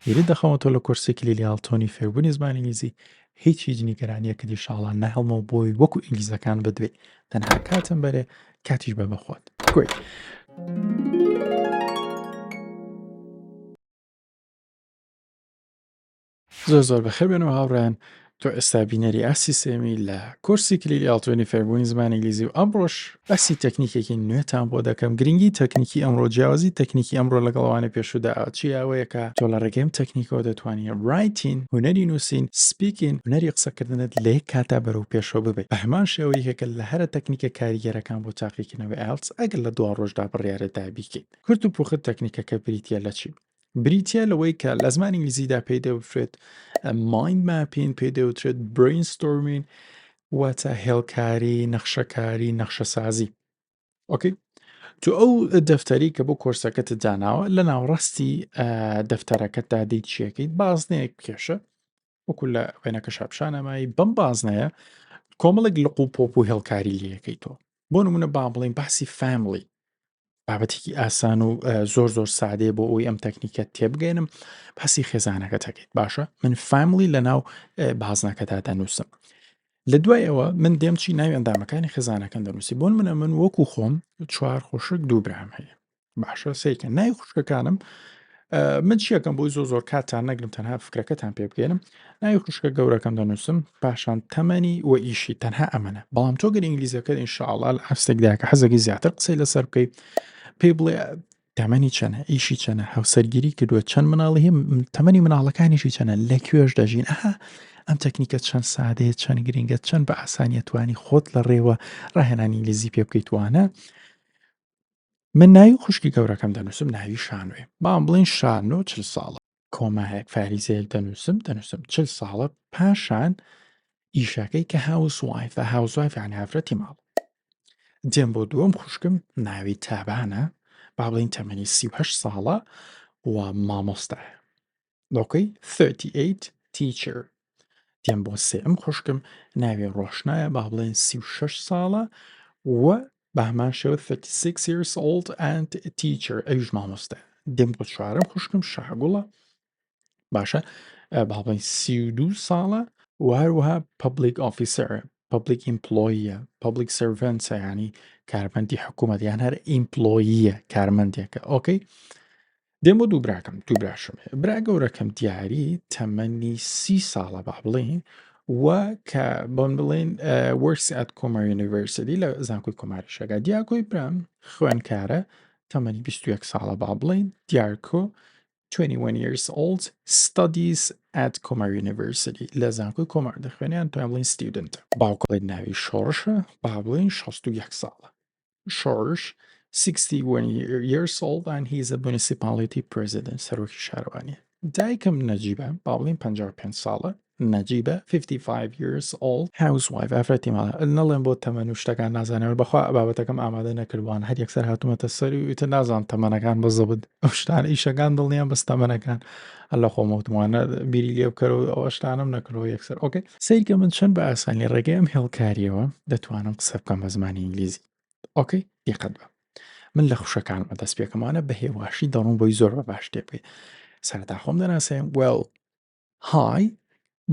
یری دەخەوەتەوە لە کۆرسی کلیلی ئاڵتوونی فێربوونی زمانی ئینگلیزی هیچ نیگەرانیەکە دیشاڵان نەهەڵمەوە بۆی وەکو ئینگلیزەکان بدوێ تەنها کاتم بەرێ کاتیش بە بەخۆت گوێی زۆر بەخێر بێنەوە هاوڕێن تۆ ئێستا بینەری ئاسی سێمی لە کۆرسی کلیلی ئاڵتوونی فێربوونی زمانی ئینگلیزی و ئەمڕۆژ باسی تەکنیکێکی نوێتان بۆ دەکەم گرنگی تەکنیکی ئەمڕۆ جیاوازی تەکنیکی ئەمڕۆ لەگەڵەوانی پێشودا چی ئەوەیەکە تۆ لە ڕێگەیم تەکنیکەوە دەتوانیت ڕایتین هونەری نووسین سپیکین هونەری قسەکردنت لە یەک کاتا بەرەو پێشەوە ببێت بە هەمان شێوەیەکە لە هەرە تەکنیکە کاریگەرەکان بۆ تاقیکردنەوەی ئایلتس ئەگەر لە 2 ڕۆژدا بڕیارەتدا بیکەیت کورت و پووخت تەکنیکەکە بریتیە لە چی بریتە لەوەی کە لە زمانی ئینگلیزیدا پێی دەوترێت مایند ماپین پێی دەوترێت برینستۆرمین واتە هێڵکاری نەخشەکاری نەخشەسازی ئۆکەی تو ئەو دەفتەری کە بۆ کۆرسەکەت داناوە لە ناوڕاستی دەفتەرەکەتدا دەیت چیەکەیت بازنەیەک کێشە وەکو لە وێنەکە شاپشانەمایی بەم بازنەیە کۆمەڵێک لق و پۆپ و هێڵکاری لەکەیتەوە بۆ نمونە با بڵین باسی فامیلی بابەتێکی ئاسان و زۆر سادەیە بۆ ئەوی ئەم تەکنیکە تێبگەێنم باسی خێزانەکە تەکەیت باشە من فامیلی لە ناو بازنەکەدا دەنووسم لە دوای ئەوە من دێم چی ناوی ئەندامەکانی خێزانەکەم دەنووسی بۆن منە من وەکو خۆم 4 خوشک 2 برام هەیە باشە سێکە ناوی خوشکەکانم من چیەکەم بۆی زۆر کاتان نەگرم تەنها فکرەکەتان پێ بگەێنم ناوی خوشکە گەورەکەم دەنووسم پاشان تەمەنی و ئیشی تەنها ئەمەنە بەڵام تۆ گەر ئینگلیزەکە ئینشاءڵڵا لە هەستێکدا کە حەزێکی زیاتر قسەی لەسەر بکەیت پێی بڵێ تەمەنی چەنە ئیشی چەنە هەوسەرگیری کردووە چەند مناڵی هەیە تەمەنی مناڵەکانیشی چەنە لە کوێش دەژین ئەم تەکنیکە چەند سادەیە چەند گرنگە چەند بە ئاسانیە توانی خۆت لە ڕێوە ڕاهێنانی ئینگلیزی پێ بکەیتوانە من ناوی خوشکی گەورەکەم دەنووسم ناوی شانوێ بام بڵین شانۆ 40 ساڵە کۆماهەیەک فاریزەیەک دەنووسم 40 ساڵە پاشان ئیشەکەی کە هاوسوایفە هاوسوایف یعنی هافرەتی ماڵ دێم بۆ دووەم خوشکم ناوی تابانە با بڵین تەمەنی 38 ساڵە و مامۆستایە دۆکەی 38 teacher دێم بۆ سێم خوشکم ناوی ڕۆشنایە با بڵێن 36 ساڵە و بە هەمان شێوە 36 years old and teacher ئەویش مامۆستایە دێم بۆ چوارەم خوشکم شاگوڵە باشە با بڵێن 32 ساڵە و هەروەها public officer public employee public servant ینی کارمەندی حکوومەت یان هەر ئیمپلۆییە کارمەندێکە ئۆکەی دێم بۆ دوو براشم برا گەورەکەم دیاری تەمەنی 30 ساڵە با بڵێن و کە بۆن بڵێن works at Comar University لە زانکۆی کۆماری شەگا دیاکۆی برام خوێندکارە تەمەنی 21 ساڵە با بڵێن دیارکۆ 21 years old studies at Comar University لە زانکۆی کۆمار دەخوێنیان توان بڵین student باوکڵێت ناوی شۆڕشە با بڵین 61 ساڵە شۆڕش 61 years old and he is a municipality president سەرۆکی شارەوانیە دایکم نەجیبە با بڵین 55 ساڵە نەجیبە 55 years old housewife ئافرەتی ماڵە نەڵێن بۆ تەمەن و شتەکان نازانێت بەخوا بابەتەکەم ئامادە نەکردوان هەر یەکسەر هاتوومەتە سەری و ئیتر نازان تەمەنەکان بەزەبت ئەو شتانە ئیشەکان دڵنیان بەس تەمەنەکان هەر لە خۆمەوتمانە بیری لێ بکەرەوە ئەوە شتانم نەکردەوە یەکسەر ئۆکەی سیرکە من چەند بە ئاسانی ڕێگەی ئەم هێڵکاریەوە دەتوانم قسە بکەم بە زمانی ئینگلیزی ئۆکەی دیقەت بە من لە خوشەکانمە دەست پێکەمانە بە هێواشی دەڕۆم بۆی زۆر بە باش تێ بکەیت سەرەتا خۆم دەناسێم well hi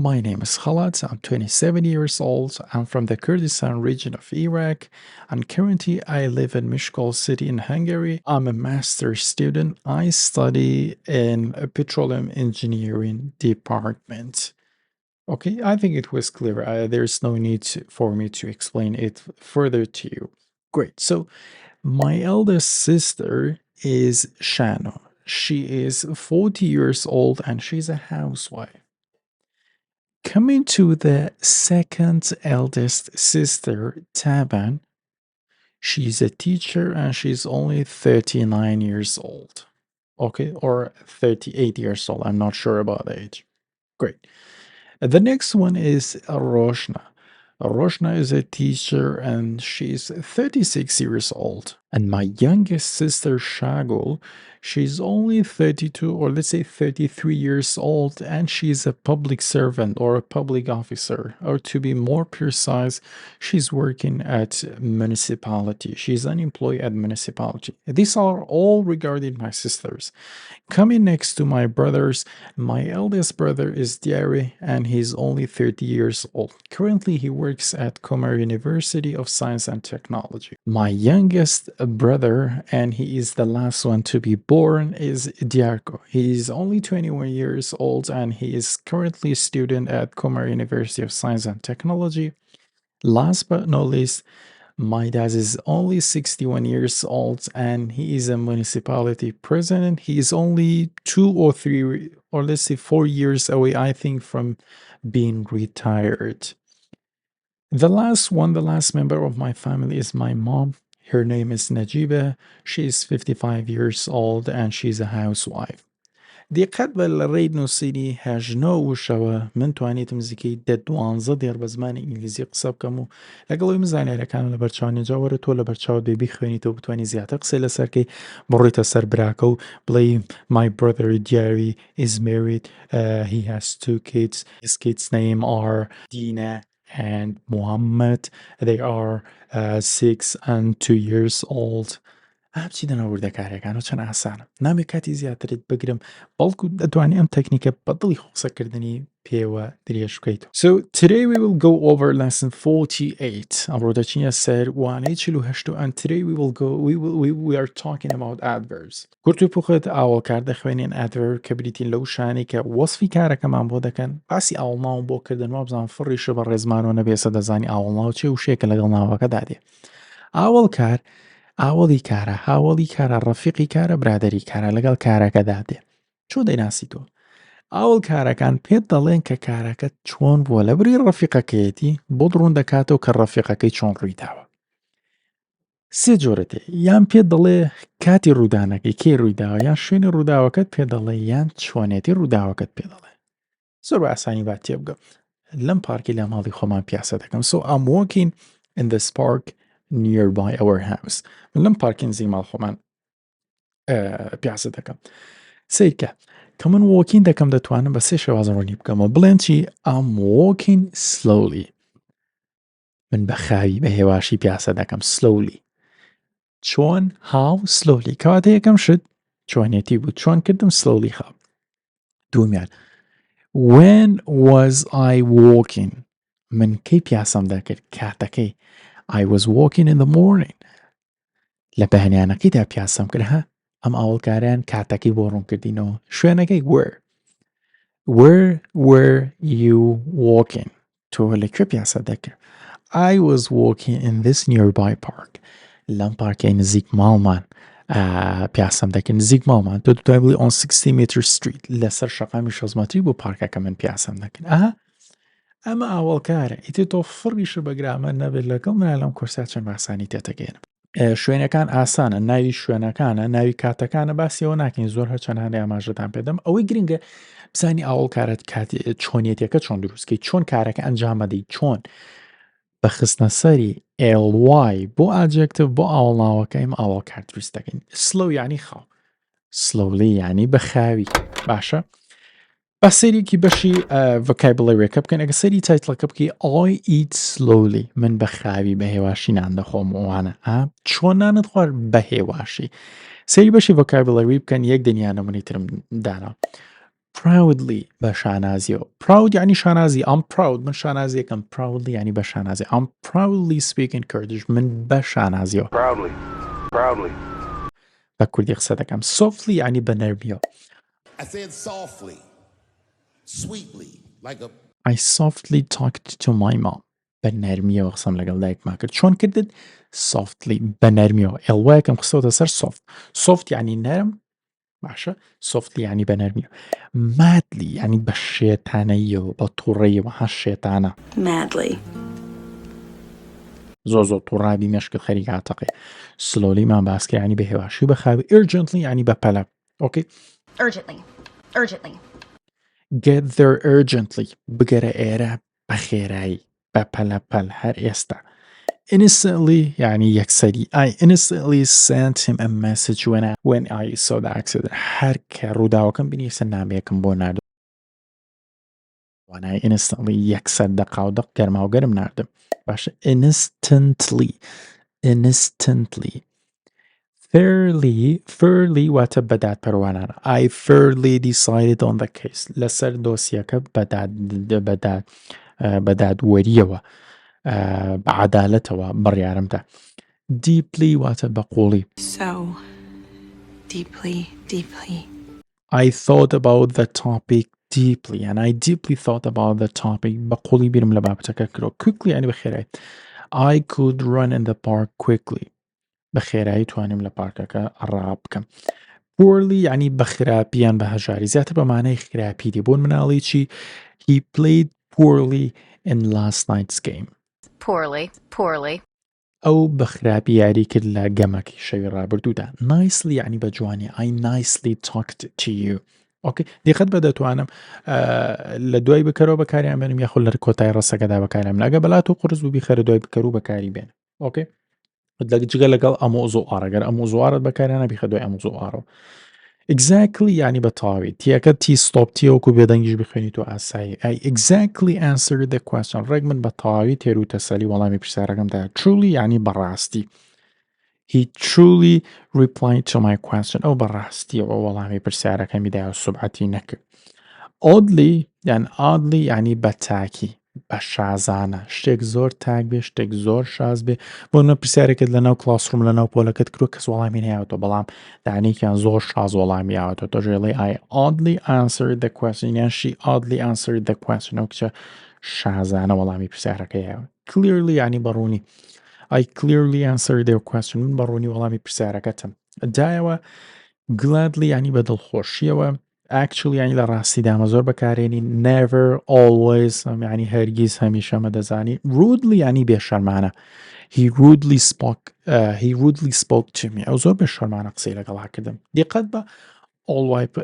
my name is خەڵات I'm 27 years old I'm from the Kurdistan region of Iraq and currently I live in Mishkol city in Hungary I'm a master's student I study in a petroleum engineering department okay I think it was clear there's no need for me to explain it further to you great so my eldest sister is Shano. She is 40 years old and she's a housewife. Coming to the second eldest sister, Taban, she's a teacher and she's only 39 years old. Okay, or 38 years old. I'm not sure about the age. Great. The next one is Roshna. Roshna is a teacher and she's 36 years old. And my youngest sister, Shagul, she's only 32 or let's say 33 years old, and she's a public servant or a public officer. Or to be more precise, she's working at municipality. She's an employee at municipality. These are all regarding my sisters. Coming next to my brothers, my eldest brother is Diary, and he's only 30 years old. Currently, he works at Comar University of Science and Technology. My youngest brother, and he is the last one to be born, is Diarco. He is only 21 years old, and he is currently a student at Comar University of Science and Technology. Last but not least, my dad is only 61 years old, and he is a municipality president. He is only 2 or 3, or let's say 4 years away, I think, from being retired. The last member of my family is my mom. Her name is Najiba. She is 55 years old, and she's a housewife. دقت بە لە ڕێی نووسینی هەژنەوە وشەوە من توانیتم نزیکەی 12 دێر بە زمانی ئینگلیزی قسە بکەم و لەگەڵەوەی مزانیارەکان لە بەرچاوانێجا وەرە تۆ لە بەرچاو بێبی خوێنیتەوە بتوانانی زیاتر قسەی لەسەرکەی بڕۆیتە سەر براکە و بڵێ my brother Diary is married, he has 2 kids. His kids' name are Dina and Muhammad. They are 6 and 2 years old. بچی دەنەوەردە کارەکان و چەند ئاسانە نامێ کاتی زیاترت بگرم بەڵکو دەتوانێت ئەم تەکنیکە بەدڵی قسەکردنی پێوە درێژ بکەیتەوە. So today we will go over lesson 48. ئەمڕۆ دەچینە سەر وانەی 48 and today we are talking about adverbs. کورت و پوخت ئاوەکار دەخوێنین adverb کە بریتین لەو شانەی کە وەسفی کارەکەمان بۆ دەکەن باسی ئاوڵناو بۆ کردن وا بزان فڕیشە بە ڕێزمانەوە نەبێسە دەزانی ئاوڵناو چێ و شێکە لەگەڵ ناوەکەدا دێ. ئاوەڵکار ئاوەڵی کارە هاوڵی کارە ڕەفیقی کارە برادەری کارە لەگەڵ کارەکەدا دێ چۆ دەیناسی تۆ ئاوڵ کارەکان پێت دەڵێن کە کارەکەت چۆن بووە لە بری ڕەفیقەکەیەتی بۆ دڕون دەکاتەوە کە ڕەفیقەکەی چۆن ڕوویداوە سێ جۆرەتێ یان پێت دەڵێ کاتی ڕوودانەکەی کێ ڕوویداوە یان شوێنی ڕووداوەکەت پێ دەڵێ یان چۆنێتی ڕووداوەکەت پێ دەڵێ زۆر بە ئاسانی با تێبگەم لەم پارکی لە ماڵی خۆمان پیاسە دەکەم so I'm walking in this park nearby our house. من لەم پارکی نزیک ماڵ خۆمان پیاسە دەکەم. سیرکە کە من walking دەکەم دەتوانم بە سێ شێوازە ڕوونی بکەمەوە بڵێن چی I'm walking slowly. من بە خاوی بە هێواشی پیاسە دەکەم slowly. چۆن how slowly کەواتە یەکەم شت چۆنێتی بوو چۆن کردم slowly خاو. دووەمیان when was I walking من کەی پیاسەم دەکرد کاتەکەی I was walking in the morning. لە بەهەنیانەکەیدا پیاسەم کرد ها ئەم ئاوڵکاریان کاتەکەی بۆ ڕوون کردینەوە شوێنەکەی where were you walking تۆ لەکوێ پیاسە دەکرد I was walking in this nearby park لەم پارکەی نزیک ماڵمان پیاسەم دەکرد نزیک ماڵمان تۆ دوای بڵێ on 60 meter street لەسەر شەقامی 6 مەتری بۆ پارکەکە من پیاسەم دەکرد ئەمە ئاوەڵکارە ئیتر تۆ فڕیشە بە گرامە نەبێت لەگەڵ منە لەم کۆرسا چەند باسانی تێتەگەێنم شوێنەکان ئاسانە ناوی شوێنەکانە ناوی کاتەکانە باسیەوە ناکەین زۆر هەچەندانی ئاماژەتان پێدەم ئەوەی گرنگە بزانی ئاوڵکارت کاتی چۆنیەتەکە چۆن دروستکەی چۆن کارەکە ئەنجامەدەی چۆن بە خستنە سەری LY بۆ ئاجێکتیڤ بۆ ئاوڵناوەکە ئێمە ئاوەڵکار دروست دەکەین slow یعنی خاو slowly یعنی بە خاوی باشە بە سەرێکی بەشی vocabularyەکە بکەن ئەگە سەری تایتڵەکە بکەی I eat slowly من بە خاوی بە هێواشی نان دەخۆم وانە چۆن نانت خوارد بە هێواشی سەری بەشی vocabulary بکەن یەک دنیا نمونەی ترم دانا proudly بە شانازیەوە proud یعنی شانازی I'm proud من شانازی یەکەم proudly یعنی بە شانازی I'm proudly speaking Kurdish من بە شانازیەوە proudly بە کوردی قسە دەکەم softly یعنی بە نەرمیەوە I said softly, sweetly, like a... I softly talked to my mom. بە نەرمیەوە قسەم لەگەڵ دایکمان کرد. چۆن کردت؟ softly بە نەرمیەوە. ئێڵوایەکەم قسەوتە سەر soft. soft یعنی نەرم باشە. softly یعنی بە نەرمیەوە. madly یعنی بە شێتانەیەوە بە تووڕەیەوە ها شێتانە. madly. زۆر تووڕابی مێشکت خەریک هاتەقێ. slowly مان باس کرد یعنی بە هێواشی بە خاوی. urgently یعنی بە پەلە. okay. urgently. Get there urgently. بگەرە ئێرە بە خێرایی بە پەلەپەل هەر ئێستا. instantly يعني یەکسەری I instantly sent him a message when I saw the accident. هەر کە ڕووداوەکەم بینی سە نامەیەکم بۆ ناردم. I instantly یەکسەر دەقاودەق گەرماوگەرم ناردم. باشە instantly fairly واتە بەداد پەروانانە. I fairly decided on the case. لەسەر دۆسیەکە بەداد وەریەوە بەعەدالەتەوە بڕیارمدا. Deeply واتە بەقوڵی. So deeply. I thought about the topic deeply and I deeply thought about the topic. بەقوڵی بیرم لە بابەتەکە کردەوە. Quickly یعنی بەخێرایی. I could run in the park quickly. بەخێرایی توانیم لە پارکەکە ڕاب بکەم. Poorly یعنی بە خراپیان بە هەژاری. زیاتر بە مانای خراپی دی. بۆن مناڵی چی؟ He played poorly in last night's game. Poorly. ئەو بە خراپی یاری کرد لە گەمەکی شەوی ڕابردوودا. Nicely یعنی بە جوانی. I nicely talked to you. ئۆکەی دقت بە دەتوانم لە دوای بکەرەوە بەکاریان بێنم یاخود لە کۆتای ڕەسەکەدا بەکاریان ئەگە بەلات و قورس بوو بیخەرە دوای بکەرو بەکاری بێن. ئۆکەی جگە لەگەڵ ئەمۆزۆ ئارەگەر ئەمۆزۆوارت بەکاریانە بیخە دوای ئەمۆزۆوارەوە. Exactly یعنی بە تەواوی تیەکە تی ستۆپتیە وەکو بێدەنگیش بخوێنی تۆ ئاسایی. I exactly answered the question. ڕێک من بە تەواوی تێر و تەسەلی وەڵامی پرسیارەکەمدا. Truly یعنی بەڕاستی. He truly replied to my question. ئەو بەڕاستیەوە وەڵامی پرسیارەکەمیدا و سوبعەتی نەکرد. Oddly یعنی بە تاکی بە شازانە شتێک زۆر تاک بێ شتێک زۆر شاز بێ بۆ نە پرسیارێکت لەناو کلاسڕوم لەناو پۆلەکەت کرۆ کەس وەڵامی نەیاوەتەوە بەڵام دانێکیان زۆر شاز وەڵامی یاوەتەوە تۆ ژێڵی I oddly answered the question یان she oddly answered the question ئەو کچە شازانە وەڵامی پرسیارەکە یاوە. Clearly یعنی بەڕوونی I clearly answered their question من بەڕوونی وەڵامی پرسیارەکەتم. دایەوە gladly یعنی بە دڵخۆشیەوە. Actually یعنی لە ڕاستیدامە زۆر بەکارێنی. Never always یعنی هەرگیز هەمیشە مەدەزانی. Rudely یعنی بێشەرمانە. He rudely spoke to me. ئەو زۆر بێشەرمانە قسەی لەگەڵا کردم. دقت بە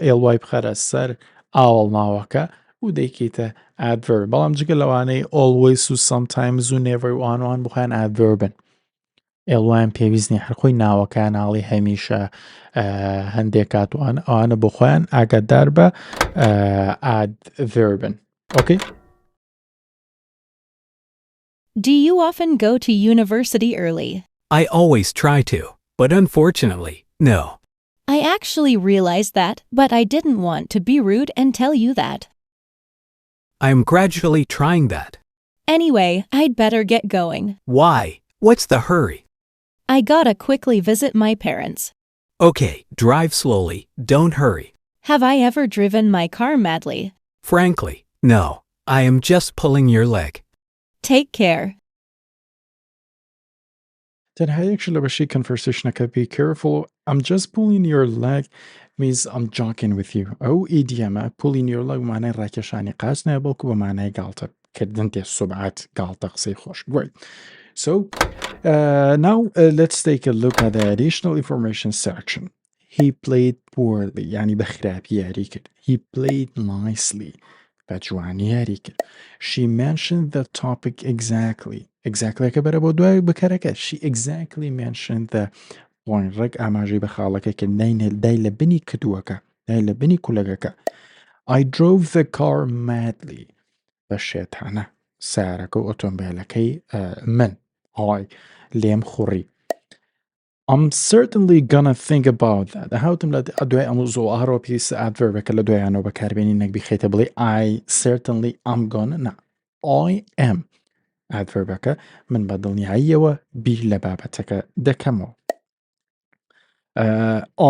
ئێڵوای بخەرە سەر ئاوەڵ ناوەکە و دەیکەیتە adverb. بەڵام جگە لەوانەی always و sometimes و never وان بخۆیان adverbن. ئێڵوایان پێویست نیە هەرخۆی ناوەکاناڵی هەمیشە هەندێک کاتوان ئەوانە بۆ خۆیان ئاگادار بە adverbن. ئۆکەی؟ Do you often go to university early? I always try to, but unfortunately, no. I actually realized that, but I didn't want to be rude and tell you that. I am gradually trying that. Anyway, I'd better get going. Why? What's the hurry? I gotta quickly visit my parents. Okay, drive slowly. Don't hurry. Have I ever driven my car madly? Frankly, no. I am just pulling your leg. Take care. تەنها یەکش لە بەشی conversationەکە be careful. I'm just pulling your leg means I'm joking with you. ئەو ئیدیەمە pulling your leg مانای ڕاکێشانی قاچ نایە بەڵکو بە مانای گاڵتەکردن تێ سوبعەت گاڵتە قسەی خۆش. Great. So now let's take a look at the additional information section. He played poorly یعنی بە خراپی یاری کرد. He played nicely بە جوانی یاری کرد. She mentioned the topic exactly. Exactly کە بەرە بۆ دوای بکەرەکە. She exactly mentioned the point. ڕێک ئاماژەی بە خاڵەکە کە دای لە بنی کردووەکە دای لە بنی کولەگەکە. I drove the car madly. بە شێتانە سیارەکە و ئۆتۆمبیلەکەی من ئای لێم خوڕی. I'm certainly gonna think about that. هاوتم لە دوای ئەموزۆ ئاڕۆ پێویستە adverbەکە لە دوایانەوە بەکاربێنی نەک بیخێتە بڵێ I certainly am gonna نه I am adverbەکە من بە دڵنیاییەوە بیر لە بابەتەکە دەکەمەوە.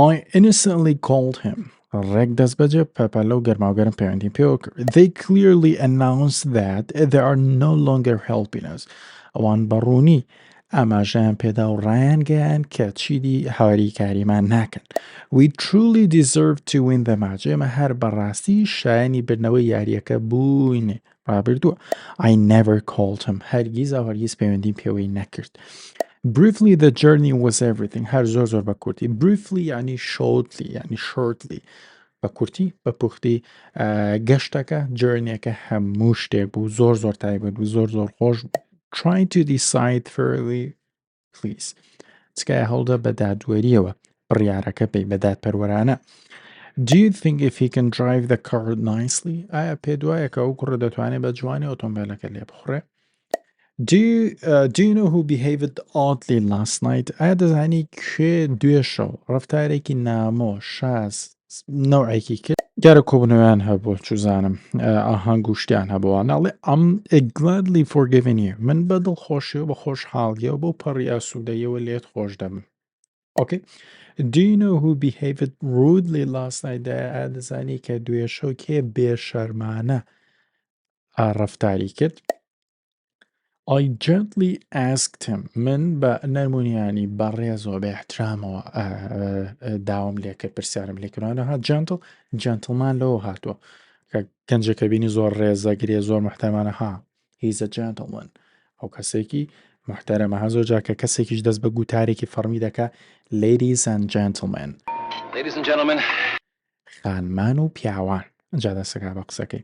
I innocently called him. ڕێک دەست بەجێ پەپەلە و گەرماوگەرم پەیوەندیم پێوە کرد. They clearly announced that they are no longer helping us. ئەوان بەڕوونی ئاماژەیان پێدا و ڕایان گەیان کە چیدی هاوریکاریمان ناکەن. We truly deserve to win the match. ئێمە هەر بەڕاستی شایانی بردنەوەی یاریەکە بووینێ ڕابردووە. I never called him. هەرگیز ئەو هەرگیز پەیوەندیم پێوەی نەکرد. Briefly the journey was everything. هەر زۆر بە کورتی. Briefly یعنی shortly بە کورتی بە پوختی گەشتەکە جرنیەکە هەموو شتێک بوو زۆر تایبەت بوو زۆر خۆش try to decide fairly please تکایە هەڵدە بە دادوەریەوە بڕیارەکە پێی بە دادپەروەرانە. Do you think if he can drive the car nicely ئایا پێ دوایە کە ئەو کوڕە دەتوانێت بە جوانی ئۆتۆمبیلەکە لێ بخڕێ؟ Do you know who behaved oddly last night ئایا دەزانی کێ دوێ شەو ڕەفتارێکی نامۆ شاز نەوعێکی کرد دیارە کۆبنەوەیان هەبوو چوزانم ئاهەنگ و شتیان هەبووە ناڵێ I'm gladly forgiving you من بە دڵخۆشیەوە بە خۆشحاڵیەوە بۆ پەڕی ئاسوودەیەوە لێت خۆش دەبم. Okay. Do you know who behaved rudely last night ئایا دەزانی کە دوێ شەو کێ بێشەرمانە ڕەفتاری کرد؟ I gently asked him من بە نەرمونیانی بەڕێزەوە بە احترامەوە داوام لێ کرد پرسیارم لێکردوانەوە جەنتڵمان لەوە هاتووە کە گەنجەکە بینی زۆر ڕێزەگرێ زۆر محتەرمانە he's a gentleman ئەو کەسێکی محتەرەمە زۆر جا کە کەسێکیش دەست بە گوتارێکی فەرمی دەکا ladies and gentlemen خانمان و پیاوان جا دەستەکا بە قسەکەی.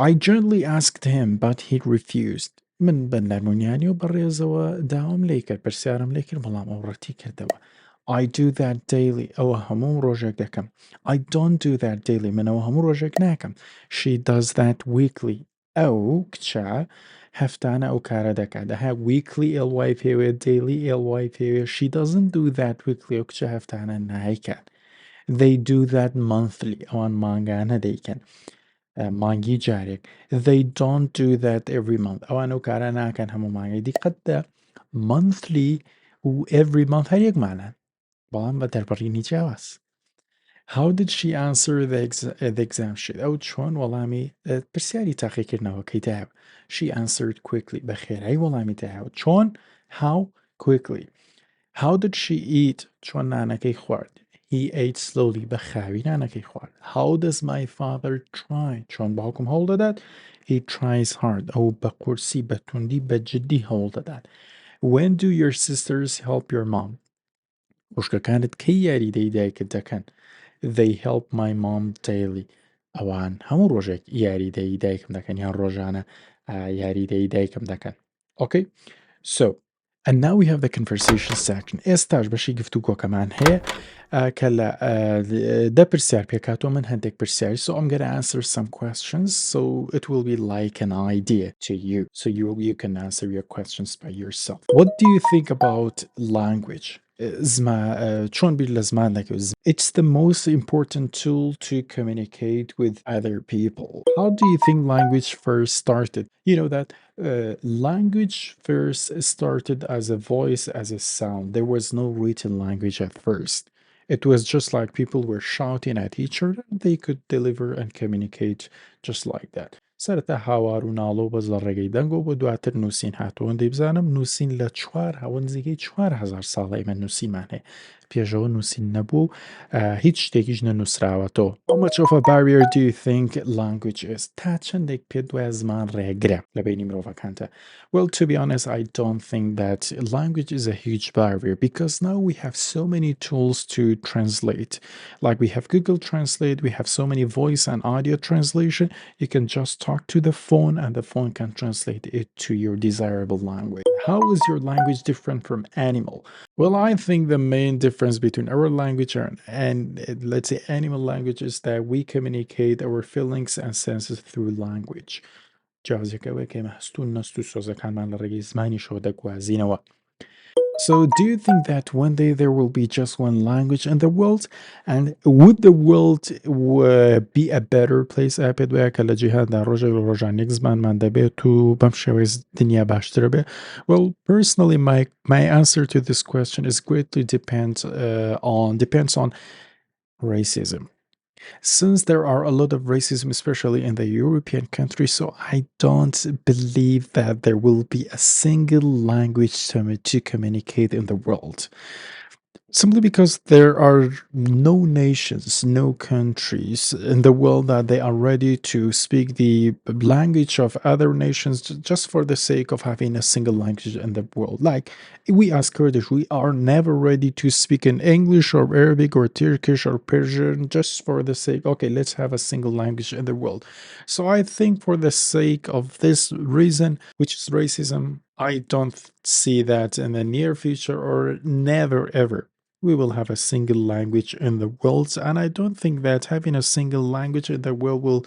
I gently asked him but he refused من بە نەرمونیانی و بەڕێزەوە داوام لێ کرد پرسیارم لێ کرد بەڵام ئەو ڕەتی کردەوە. I do that daily ئەوە هەموو ڕۆژێک دەکەم. I don't do that daily منەوە هەموو ڕۆژێک ناکەم. She does that weekly ئەو کچە هەفتانە ئەو کارە دەکات دەها weekly ly پێوێ daily ly پێوێ she doesn't do that weekly ئەو کچە هەفتانە نایکات. They do that monthly ئەوان مانگانە دەیکەن مانگی جارێک. They don't do that every month ئەوان ئەو کارە ناکەن هەموو مانگی دیقەتدا monthly و every month هەر یەکمانن بەڵام بە دەربڕینی جیاواز. How did she answer the exam sheet ئەو چۆن وەڵامی پرسیاری تاقیکردنەوەکەی دایەوە. She answered quickly بە خێرایی وەڵامی دایەوە. چۆن how quickly. How did she eat چۆن نانەکەی خوارد. He ate slowly بە خاوی نانەکەی خوارد. How does my father try چۆن باوکم هەوڵ دەدات. He tries hard ئەو بە قورسی بە توندی بە جددی هەوڵ دەدات. When do your sisters help your mom خوشکەکانت کەی یاریدەی دایکت دەکەن. They help my mom daily ئەوان هەموو ڕۆژێک یاریدەی دایکم دەکەن یان ڕۆژانە یاریدەی دایکم دەکەن. Okay so and now we have the conversation section ئێستاش بەشی گفتوگۆکەمان هەیە کە لە دە پرسیار پێکاتەوە من هەندێک پرسیاری so I'm gonna answer some questions so it will be like an idea to you so you can answer your questions by yourself. What do you think about language چۆن بیر لە زمان دەکەوت. It's the most important tool to communicate with other people. How do you think language first started? You know that language first started as a voice, as a sound. There was no written language at first. It was just like people were shouting at each other. They could deliver and communicate just like that. سەرەتا هاوار و ناڵۆ بە زەڕێگەی دەنگەوە بۆ دواتر نووسین هاتووە دەیبزانم نووسین لە 4,000 ساڵی من نووسیمان هەیە پێشەوە نووسین نەبوو هیچ شتێکیش نەنووسراوەتەوە. How much of a barrier do you think language is تا چەندێک پێ دوای زمان ڕێگرە لە بینی مرۆڤەکانتە. Well to be honest I don't think that language is a huge barrier because now we have so many tools to translate like we have Google Translate we have so many voice and audio translation you can just talk to the phone and the phone can translate it to your desirable language. How is your language different from animal? Well I think the main difference between our language and let's say animal language is that we communicate our feelings and senses through language. جیازەکەوەی کە ئێمە هەست و نەست و سۆزەکانمان لە ڕێگەی زمانی شۆ دەگوازینەوە. So do you think that one day there will be just one language in the world and would the world be a better place پێ دوایە کە لە جیهاندا ڕۆژێک لە ڕۆژانێک زمانمان دەبێت و بەم شێوەی دنیا باشترە بێ. Well personally my answer to this question is greatly depends on racism. Since there are a lot of racism, especially in the European countries, so I don't believe that there will be a single language to communicate in the world. Simply because there are no nations, no countries in the world that they are ready to speak the language of other nations just for the sake of having a single language in the world. Like we as Kurdish, we are never ready to speak in English or Arabic or Turkish or Persian just for the sake, okay, let's have a single language in the world. So I think for the sake of this reason, which is racism, I don't see that in the near future or never ever we will have a single language in the world. And I don't think that having a single language in the world will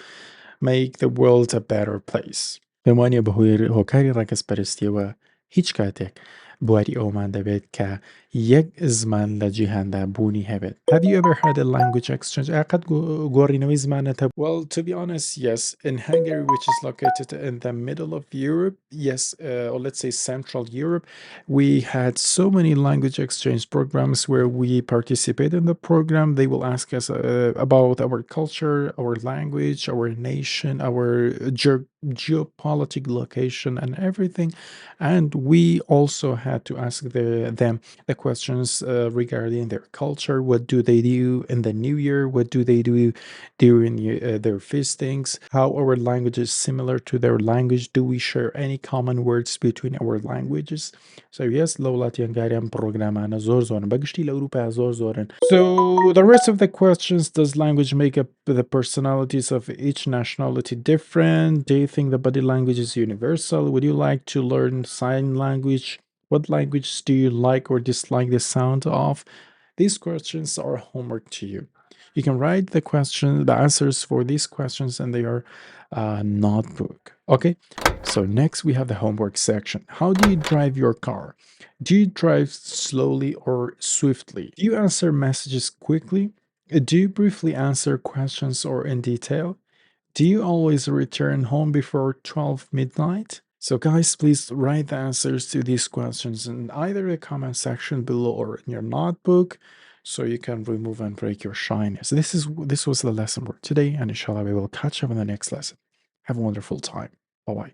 make the world a better place. بەمانە بەهۆی هۆکاری ڕاکەسپەرستیەوە هیچ کاتێک بواری ئەومان دەبێت کە یەک زمان لە جیهاندا بوونی هەبێت. Have you ever had a language exchange? قەت گۆڕینەوەی زمانت هەبوو؟ Well, to be honest, yes. In Hungary, which is located in the middle of Europe, yes, or let's say Central Europe, we had so many language exchange programs where we participate in the program. They will ask us about our culture, our language, our nation, our geopolitical location and everything, and we also had to ask them the questions regarding their culture. What do they do in the new year? What do they do during their feastings? How our language is similar to their language? Do we share any common words between our languages? So yes, لە وڵاتیان گاریان پرۆگرامانە زۆرن بەگشتی لە ئەوروپا زۆرن. So the rest of the questions, does language make up the personalities of each nationality different? Do you think the body language is universal? Would you like to learn sign language? What language do you like or dislike the sound of? These questions are homework to you. You can write the answers for these questions in their notebook. Okay, so next we have the homework section. How do you drive your car? Do you drive slowly or swiftly? Do you answer messages quickly? Do you briefly answer questions or in detail? Do you always return home before 12 midnight? So guys, please write the answers to these questions in either the comment section below or in your notebook so you can remove and break your shyness. This was the lesson for today, and inshallah we will catch up in the next lesson. Have a wonderful time. Bye-bye.